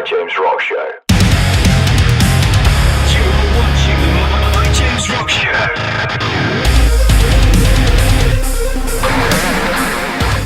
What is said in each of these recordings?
Mike James Rock Show. You're watching the Mike James Rock Show.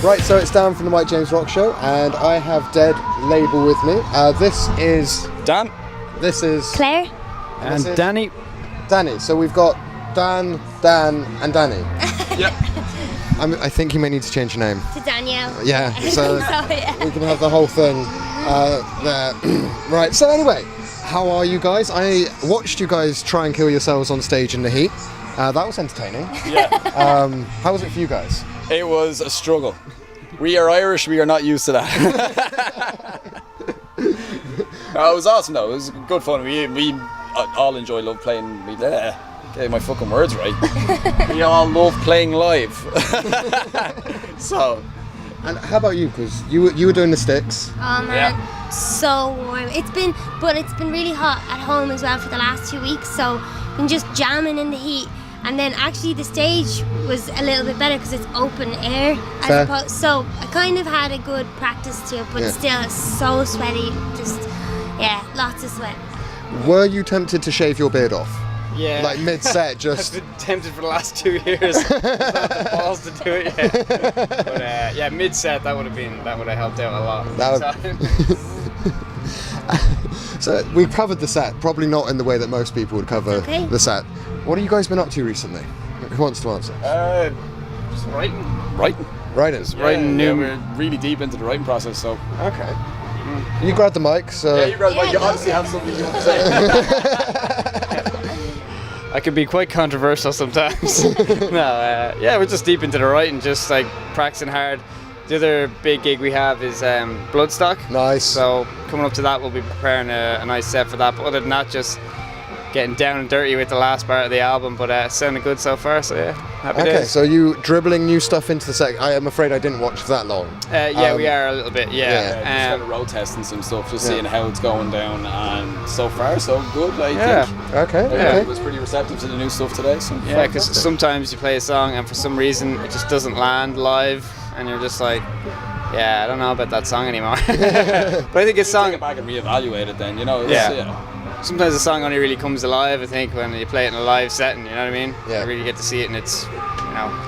Right, so it's Dan from the Mike James Rock Show, and I have Dead Label with me. This is Dan. This is Claire? And This is Danny. Danny. So we've got Dan, and Danny. Yep. I think you may need to change your name. To Danielle. Yeah, so yeah. we can have the whole thing there. Right, so anyway, how are you guys? I watched you guys try and kill yourselves on stage in the heat. That was entertaining. Yeah. How was it for you guys? It was a struggle. We are Irish, we are not used to that. It was awesome though, it was good fun. We all enjoy love playing, get my fucking words right. We all love playing live. So. And how about you? Because you were doing the sticks. Oh man, so warm. It's been really hot at home as well for the last 2 weeks. So been just jamming in the heat. And then actually the stage was a little bit better because it's open air. Fair. So I kind of had a good practice to it, but still it's so sweaty. Just lots of sweat. Were you tempted to shave your beard off? Yeah. Like mid-set, just... I've been tempted for the last 2 years. I've not had the balls to do it yet. But mid-set that would have helped out a lot. That So we've covered the set, probably not in the way that most people would cover the set. What have you guys been up to recently? Who wants to answer? Just writing. Writing. Writing. We're really deep into the writing process, so. Okay. You grabbed the mic, so... Yeah, you grabbed the mic. You obviously have something you want to say. I can be quite controversial sometimes. We're just deep into the writing, just like practicing hard. The other big gig we have is Bloodstock. Nice. So coming up to that, we'll be preparing a nice set for that. But other than that, just getting down and dirty with the last part of the album. But sounding good so far, so yeah, happy days. Okay, so you dribbling new stuff into the set. I am afraid I didn't watch for that long. We are a little bit, Just kind of road testing some stuff, just seeing how it's going down, and so far so good. I think. Okay. Everybody was pretty receptive to the new stuff today. So Yeah, because sometimes you play a song and for some reason it just doesn't land live, and you're just like, I don't know about that song anymore. But I think a song. Take it back and reevaluate it then, Sometimes the song only really comes alive, I think, when you play it in a live setting, you know what I mean? Yeah. You really get to see it and it's,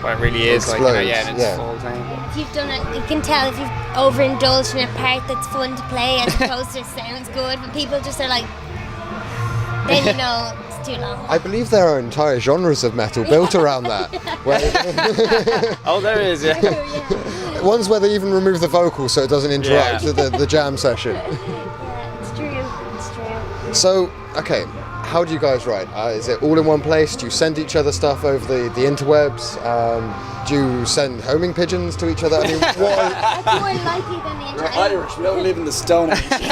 what it really is, Explodes, in its full thing. If you've done it, you can tell if you've overindulged in a part that's fun to play as opposed to sounds good, but people just are like, then you know it's too long. I believe there are entire genres of metal built around that. Oh, there is, yeah. Ones where they even remove the vocals so it doesn't interrupt the jam session. It's true. So, okay, how do you guys write? Is it all in one place? Do you send each other stuff over the interwebs? Do you send homing pigeons to each other? I mean, what? That's more likely than the We're internet. Irish, we don't live in the Stone Age.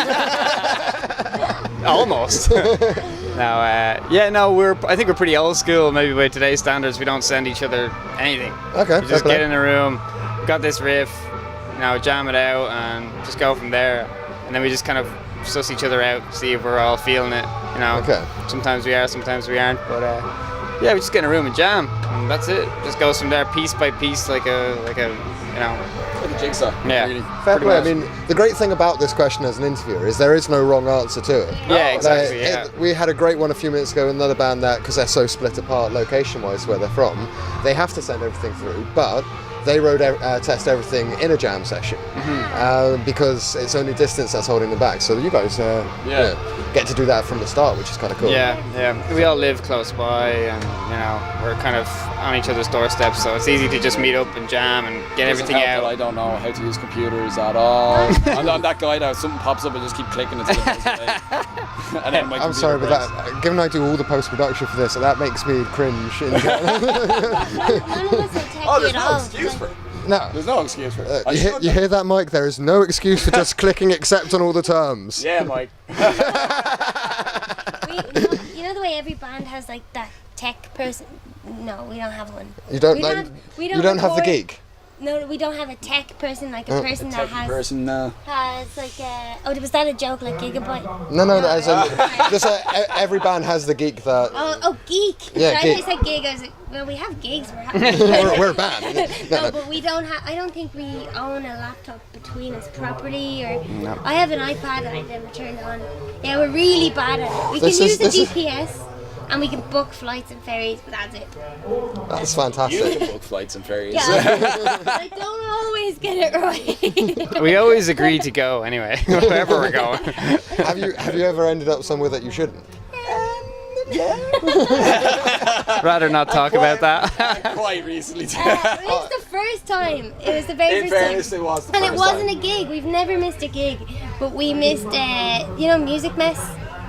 Almost. I think we're pretty old school, maybe by today's standards. We don't send each other anything. Okay, We just get in a room, got this riff, jam it out and just go from there. And then we just kind of suss each other out, see if we're all feeling it, Okay. Sometimes we are, sometimes we aren't, but we just get in a room and jam, and that's it. Just goes from there, piece by piece, like a Like a jigsaw. Yeah. Really. Fair Pretty play. I much. mean, the great thing about this question as an interviewer is there is no wrong answer to it. Yeah, exactly. We had a great one a few minutes ago with another band that, because they're so split apart location-wise where they're from, they have to send everything through, but they test everything in a jam session because it's only distance that's holding them back. So you guys get to do that from the start, which is kind of cool. Yeah. We all live close by, and we're kind of on each other's doorsteps, so it's easy to just meet up and jam and get everything out. I don't know how to use computers at all. I'm that guy that something pops up and just keep clicking until it goes away. And then my I'm computer sorry, but breaks. that, given I do all the post-production for this, that makes me cringe. None of us are techie There's at no all. excuse for it. No. There's no excuse for it. You hear that, Mike? There is no excuse for just clicking accept on all the terms. Yeah, Mike. You know the way every band has like that tech person? No, we don't have one. You don't We like. don't- we You don't have the record- geek. No, we don't have a tech person, like a person that has Person, like was that a joke, like Gigabyte? No, as in, just every band has the geek that Oh, geek. Yeah, I geek. thought you said gig. I was like, well, we have gigs. we're a band. No, but we don't have. I don't think we own a laptop between us properly. Or I have an iPad that I never turned on. Yeah, we're really bad at it. We This can is- use the this is- GPS, and we can book flights and ferries, but that's it. That's you fantastic. can book flights and ferries. Yeah, I don't always get it right. We always agree to go anyway, wherever we're going. Have you ever ended up somewhere that you shouldn't? Rather not talk about that. Quite recently. It was the first time. It was the very In first fairness, time. it was the And it first wasn't time. a gig. We've never missed a gig. But we missed, Music Mess.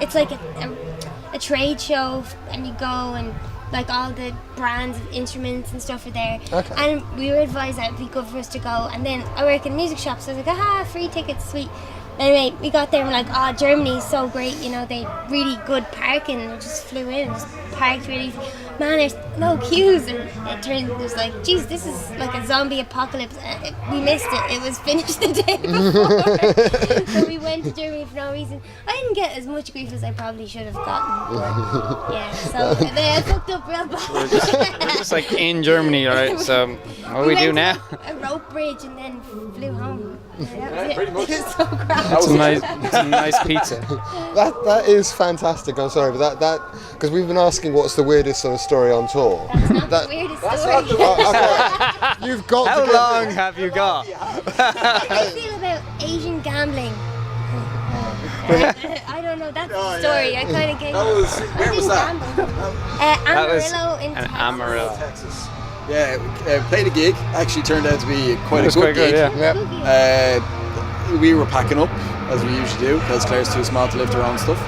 It's like a trade show, and you go and like all the brands of instruments and stuff are there. Okay. And we were advised that it'd be good for us to go. And then I work in a music shop, so I was like, free tickets, sweet. Anyway, we got there and we're like, Germany's so great, they really good parking. We just flew in, just parked really easy. Man, there's no queues, and it turned, it was like, geez, this is like a zombie apocalypse. We missed it. It was finished the day before. So we went to Germany for no reason. I didn't get as much grief as I probably should have gotten. But yeah, so I fucked up real bad. We're just like in Germany, right? So what do we do went now? to a rope bridge and then flew home. That was it. pretty much. It was so crap. Some nice pizza. That is fantastic. I'm sorry, but that because we've been asking what's the weirdest sort of story on tour. That's not That- the weirdest that's story. not the Okay, you've got How to give long have you got? How do you feel about Asian gambling? I don't know. That's the story. I kind of gave. Where was that? That was Amarillo in an Texas. Amarillo. Texas. Yeah, played a gig. Actually turned out to be quite It a was good quite good, gig. yeah. We were packing up, as we usually do, because Claire's too small to lift her own stuff.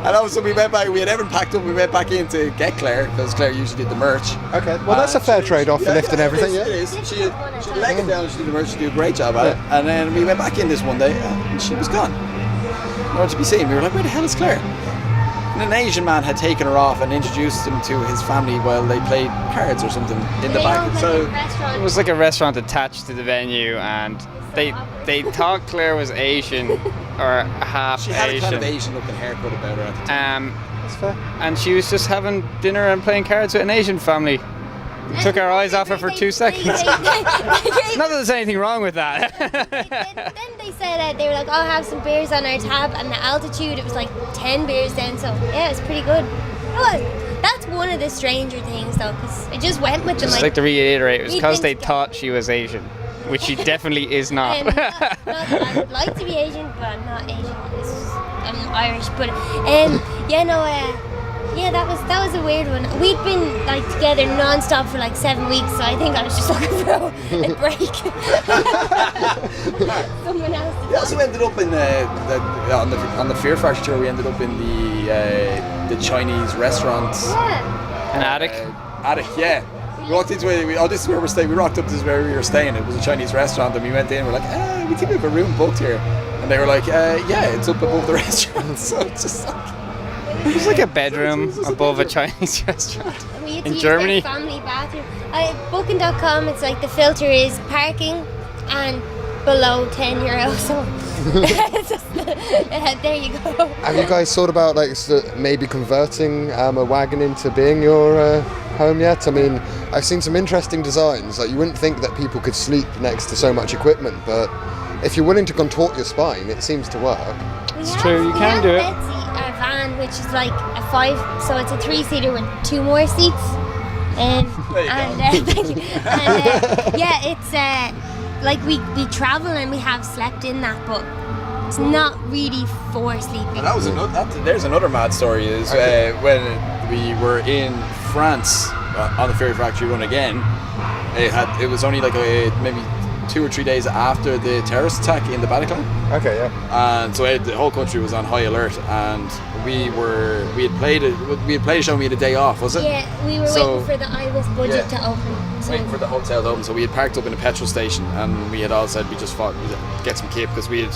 And also we went back, we had everything packed up, we went back in to get Claire, because Claire usually did the merch. Okay, well that's a fair trade-off for lifting everything. It Yeah. is. She leg it down, she did the merch, she did a great job at it. And then we went back in this one day, and she was gone. Nowhere to be seen. We were like, where the hell is Claire? And an Asian man had taken her off and introduced him to his family while they played cards or something in the They back. owned like So a restaurant. It was like a restaurant attached to the venue, and they thought Claire was Asian or half she had a Asian. kind of Asian looking haircut about her at the time. That's fair. And she was just having dinner and playing cards with an Asian family. We took our eyes off her for 2 seconds. Not that there's anything wrong with that. Then they said they were like, have some beers on our tab, and the altitude, it was like 10 beers down, so yeah, it was pretty good. It was. That's one of the stranger things though, because I just went with them. Just like to reiterate, it was we because they think- thought she was Asian, which she definitely is not. I would like to be Asian, but I'm not Asian. I'm Irish, but yeah, that was a weird one. We'd been like together non-stop for like 7 weeks, so I think I was just looking for a break. Someone else. We also ended up in on the Fear Factor tour. We ended up in the Chinese restaurant Yeah. An attic. attic. Yeah, we walked into it. This is where we're staying. We rocked up. This is where we were staying. It was a Chinese restaurant, and we went in. We're like, we think we have a room booked here, and they were like, yeah, it's up above the restaurant. So it's just like, It was like a bedroom above a Chinese restaurant. We had to In use Germany? their family bathroom. Booking.com, it's like the filter is parking and below €10. So it's just, there you go. Have you guys thought about maybe converting a wagon into being your home yet? I mean, I've seen some interesting designs. Like you wouldn't think that people could sleep next to so much equipment, but if you're willing to contort your spine, it seems to work. It's true, you can do it. Betsy, our van, which is like a 5, so it's a 3-seater with 2 more seats. Thank you. Yeah, it's like we travel and we have slept in that, but it's not really for sleeping. and that was there's another mad story. Is when we were in France on the Fear Factory run again. It was only like maybe 2 or 3 days after the terrorist attack in the Bataclan. Okay, yeah. And so the whole country was on high alert, and we had played a show and we had a day off, was it? Yeah, we were So- waiting for the IWIS budget Yeah. to open. So Waiting for the hotel to open. So we had parked up in a petrol station, and we had all said we just thought we'd get some kit because we had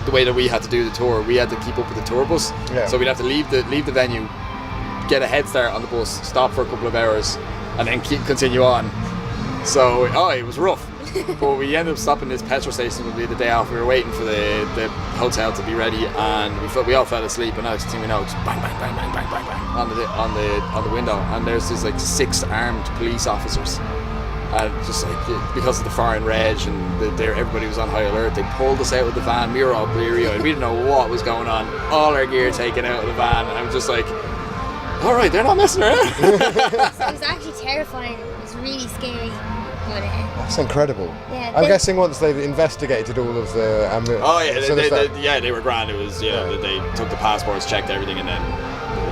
the way that we had to do the tour. We had to keep up with the tour bus, Yeah. so we'd have to leave the venue, get a head start on the bus, stop for a couple of hours, and then continue on. So it was rough. But we ended up stopping this petrol station. Would be the day off. We were waiting for the hotel to be ready, and we all fell asleep. And next thing we know, just bang, bang, bang, bang, bang, bang, bang on the window. And there's this like 6 armed police officers, and just like because of the foreign reg and everybody was on high alert. They pulled us out of the van. We were all bleary-eyed. We didn't know what was going on. All our gear taken out of the van, and I'm just like, all right, they're not messing around. So it was actually terrifying. It was really scary. But, That's incredible. Yeah, I'm they- guessing once they've investigated all of the Oh yeah, sort of stuff. they were grand. It was they took the passports, checked everything, and then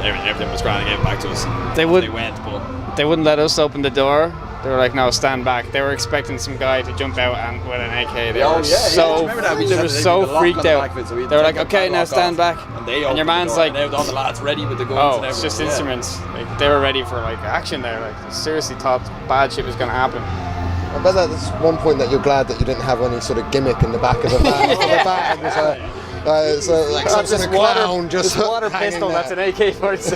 everything was grand. And gave it back to us. And They off would- They went, but They wouldn't let us open the door. They were like, no, stand back. They were expecting some guy to jump out and with an AK. They were so, Remember that? We they just were had to so take the lock freaked on the out. back of it, so we They were took like, the okay, now padlock stand off, back. And they And opened your the man's door, like, and all the lads ready with the guns. oh, and it's just everything, yeah. instruments. Like, they were ready for like action there. Like, seriously thought bad shit was gonna happen. I bet that's one point that you're glad that you didn't have any sort of gimmick in the back of the van. The back was so like some sort of clown just this water hanging pistol. there. That's an AK-47.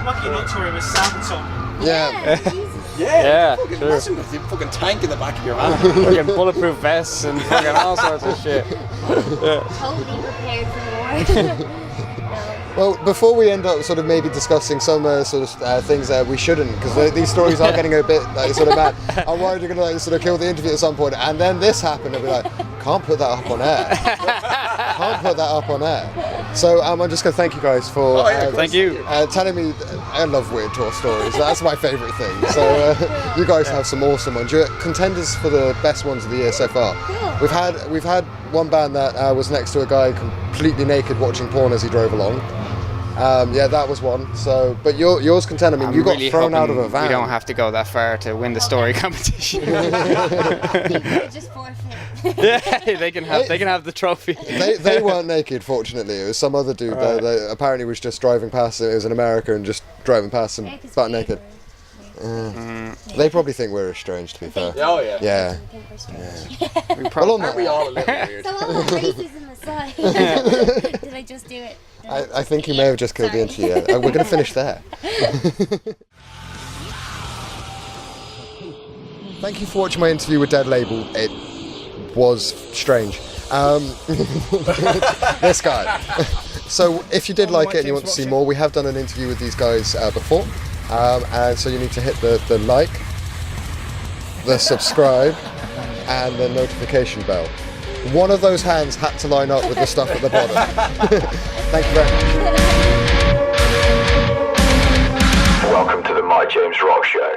Lucky not to wear a Samsung. Yeah. Jesus. Yeah, Fucking sure. imagine with the fucking tank in the back of your van. Fucking bulletproof vests and fucking all sorts of shit. Totally prepared for war. Well, before we end up sort of maybe discussing some things that we shouldn't, because these stories are getting a bit like sort of mad. I'm worried you're going to sort of kill the interview at some point, and then this happened, and be like, can't put that up on air. Can't put that up on air. So I'm just going to thank you guys for Thank you. telling me. I love weird tour stories. That's my favourite thing. So you guys have some awesome ones. You're contenders for the best ones of the year so far. Cool. We've had one band that was next to a guy completely naked watching porn as he drove along. Yeah, that was one. So, but yours contend. I mean, you got really thrown out of hoping a van. We don't have to go that far to win the story competition. Just forfeit. Yeah, they can have the trophy. They weren't naked, fortunately. It was some other dude that apparently was just driving past. It was in America and just driving past them Yeah, 'cause butt we naked. were- They probably think we're strange, to be fair. Oh yeah. Yeah. I think we're strange. Well, on Aren't we that, all a little weird? So all that racism aside, did I just do it? I think you may have just killed the Sorry. interview. We're going to finish there. Thank you for watching my interview with Dead Label. It was strange. This guy. So if you did like it and you want to see more, we have done an interview with these guys before. And so you need to hit the like, the subscribe, and the notification bell. One of those hands had to line up with the stuff at the bottom. Thank you very much. Welcome to the My James Rock Show.